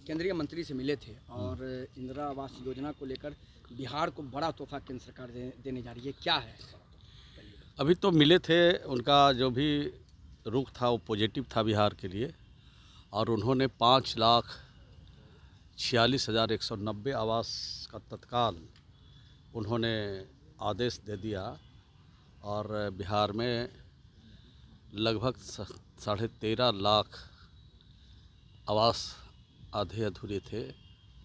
केंद्रीय मंत्री से मिले थे और इंदिरा आवास योजना को लेकर बिहार को बड़ा तोहफा केंद्र सरकार देने जा रही है, क्या है? अभी तो मिले थे, उनका जो भी रुख था वो पॉजिटिव था बिहार के लिए, और उन्होंने 5,46,190 आवास का तत्काल उन्होंने आदेश दे दिया। और बिहार में लगभग 13.5 लाख आवास आधे अधूरे थे,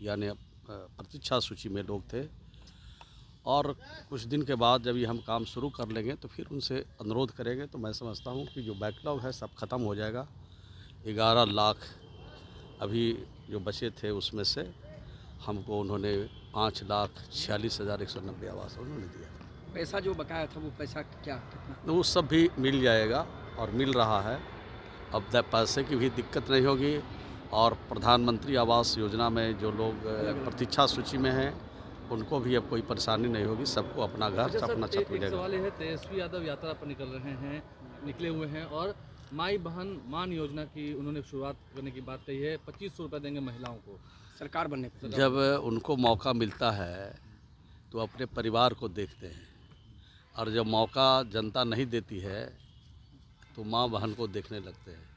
यानी प्रतीक्षा सूची में लोग थे। और कुछ दिन के बाद जब ये हम काम शुरू कर लेंगे तो फिर उनसे अनुरोध करेंगे, तो मैं समझता हूँ कि जो बैकलॉग है सब ख़त्म हो जाएगा। 11 लाख अभी जो बचे थे उसमें से हमको उन्होंने 5,46,190 आवास उन्होंने दिया। पैसा जो बकाया था वो पैसा क्या कितना? तो वो सब भी मिल जाएगा और मिल रहा है। अब पैसे की भी दिक्कत नहीं होगी। और प्रधानमंत्री आवास योजना में जो लोग प्रतीक्षा सूची में हैं उनको भी अब कोई परेशानी नहीं होगी, सबको अपना घर अपना छत मिलेगा। सवाल है, तेजस्वी यादव यात्रा पर निकले हुए हैं और माई बहन मान योजना की उन्होंने शुरुआत करने की बात कही है। 2500 रुपये देंगे महिलाओं को सरकार बनने पर। जब उनको मौका मिलता है तो अपने परिवार को देखते हैं, और जब मौका जनता नहीं देती है तो माँ बहन को देखने लगते हैं।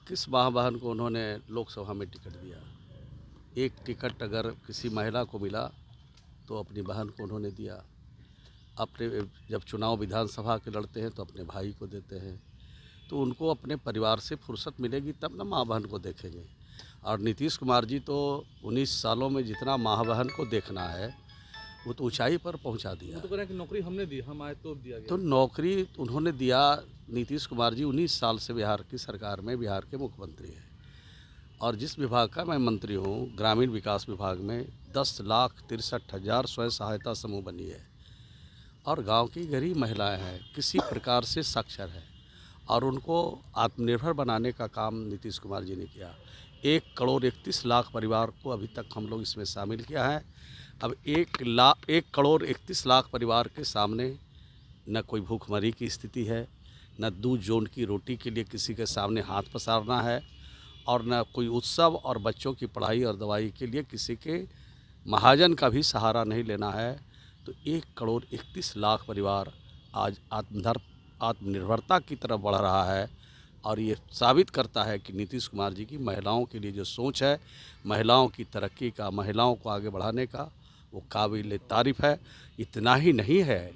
किस माँ बहन को उन्होंने लोकसभा में टिकट दिया? एक टिकट अगर किसी महिला को मिला तो अपनी बहन को उन्होंने दिया। अपने जब चुनाव विधानसभा के लड़ते हैं तो अपने भाई को देते हैं। तो उनको अपने परिवार से फुर्सत मिलेगी तब ना माँ बहन को देखेंगे। और नीतीश कुमार जी तो 19 सालों में जितना माँ बहन को देखना है वो तो ऊंचाई पर पहुंचा दिया। वो तो कह रहे हैं कि नौकरी हमने दी, हम आए तो दिया गया। तो नौकरी उन्होंने दिया। नीतीश कुमार जी 19 साल से बिहार की सरकार में बिहार के मुख्यमंत्री हैं, और जिस विभाग का मैं मंत्री हूँ, ग्रामीण विकास विभाग में 10,63,000 स्वयं सहायता समूह बनी है। और गांव की गरीब महिलाएं हैं, किसी प्रकार से साक्षर है, और उनको आत्मनिर्भर बनाने का काम नीतीश कुमार जी ने किया। 1,31,00,000 परिवार को अभी तक हम लोग इसमें शामिल किया है। अब 1,31,00,000 परिवार के सामने न कोई भूखमरी की स्थिति है, न 2 जोन की रोटी के लिए किसी के सामने हाथ पसारना है, और न कोई उत्सव और बच्चों की पढ़ाई और दवाई के लिए किसी के महाजन का भी सहारा नहीं लेना है। तो 1,31,00,000 परिवार आज आत्मनिर्भरता की तरफ बढ़ रहा है। और ये साबित करता है कि नीतीश कुमार जी की महिलाओं के लिए जो सोच है, महिलाओं की तरक्की का, महिलाओं को आगे बढ़ाने का, वो काबिल तारीफ़ है। इतना ही नहीं है,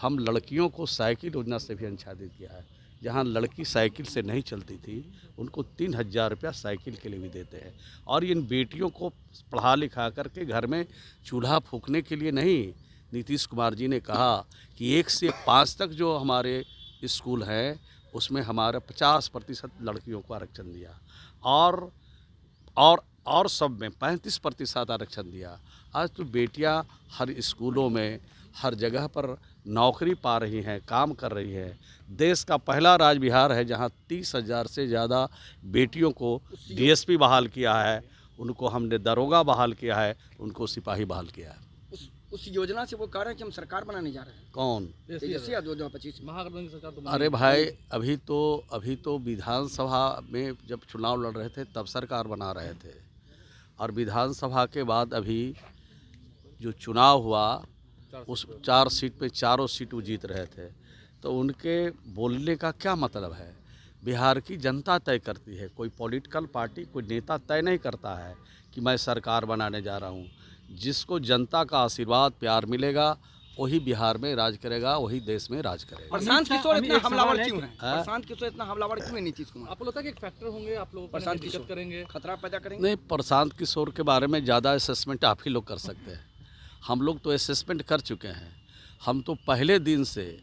हम लड़कियों को साइकिल योजना से भी आच्छादित किया है। जहाँ लड़की साइकिल से नहीं चलती थी उनको 3,000 रुपया साइकिल के लिए भी देते हैं। और इन बेटियों को पढ़ा लिखा करके घर में चूल्हा फूंकने के लिए नहीं, नीतीश कुमार जी ने कहा कि 1 से 5 तक जो हमारे स्कूल हैं उसमें हमारा 50% लड़कियों को आरक्षण दिया, और सब में 35% आरक्षण दिया। आज तो बेटियां हर स्कूलों में, हर जगह पर नौकरी पा रही हैं, काम कर रही हैं। देश का पहला राज्य बिहार है जहां 30,000 से ज़्यादा बेटियों को डीएसपी बहाल किया है, उनको हमने दरोगा बहाल किया है, उनको सिपाही बहाल किया है। उस योजना से वो कह रहे हैं कि हम सरकार बनाने जा रहे हैं। कौन? तेजस्वी यादव 2025 महागठबंधन की सरकार तो अरे भाई, अभी तो विधानसभा में जब चुनाव लड़ रहे थे तब सरकार बना रहे थे, और विधानसभा के बाद अभी जो चुनाव हुआ उस 4 सीट पे 4 सीट वो जीत रहे थे। तो उनके बोलने का क्या मतलब है? बिहार की जनता तय करती है, कोई पॉलिटिकल पार्टी, कोई नेता तय नहीं करता है कि मैं सरकार बनाने जा रहा हूँ। जिसको जनता का आशीर्वाद प्यार मिलेगा वही बिहार में राज करेगा, वही देश में राज करेगा। प्रशांत किशोर इतना हमलावर क्यों है? प्रशांत किशोर इतना हमलावर क्यों है नीतीश कुमार? आपको लगता है कि एक फैक्टर होंगे, आप लोग प्रशांत दिक्कत करेंगे, खतरा पैदा करेंगे? नहीं, प्रशांत किशोर के बारे में ज़्यादा असेसमेंट आप ही लोग कर सकते हैं। हम लोग तो असेसमेंट कर चुके हैं। हम तो पहले दिन से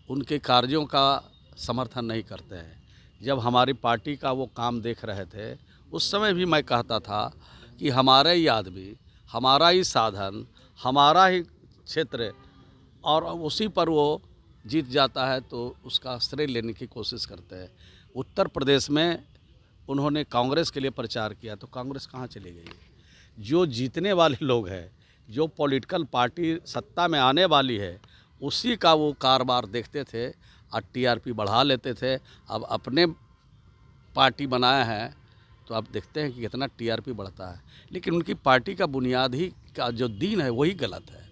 उनके कार्यों का समर्थन नहीं करते हैं। जब हमारी पार्टी का वो काम देख रहे थे उस समय भी मैं कहता था कि हमारा ही आदमी, हमारा ही साधन, हमारा ही क्षेत्र, और उसी पर वो जीत जाता है तो उसका श्रेय लेने की कोशिश करते हैं। उत्तर प्रदेश में उन्होंने कांग्रेस के लिए प्रचार किया तो कांग्रेस कहाँ चली गई? जो जीतने वाले लोग हैं, जो पॉलिटिकल पार्टी सत्ता में आने वाली है, उसी का वो कारोबार देखते थे और टीआरपी बढ़ा लेते थे। अब अपने पार्टी बनाया है तो आप देखते हैं कि कितना टीआरपी बढ़ता है, लेकिन उनकी पार्टी का बुनियाद ही का जो दीन है वही गलत है।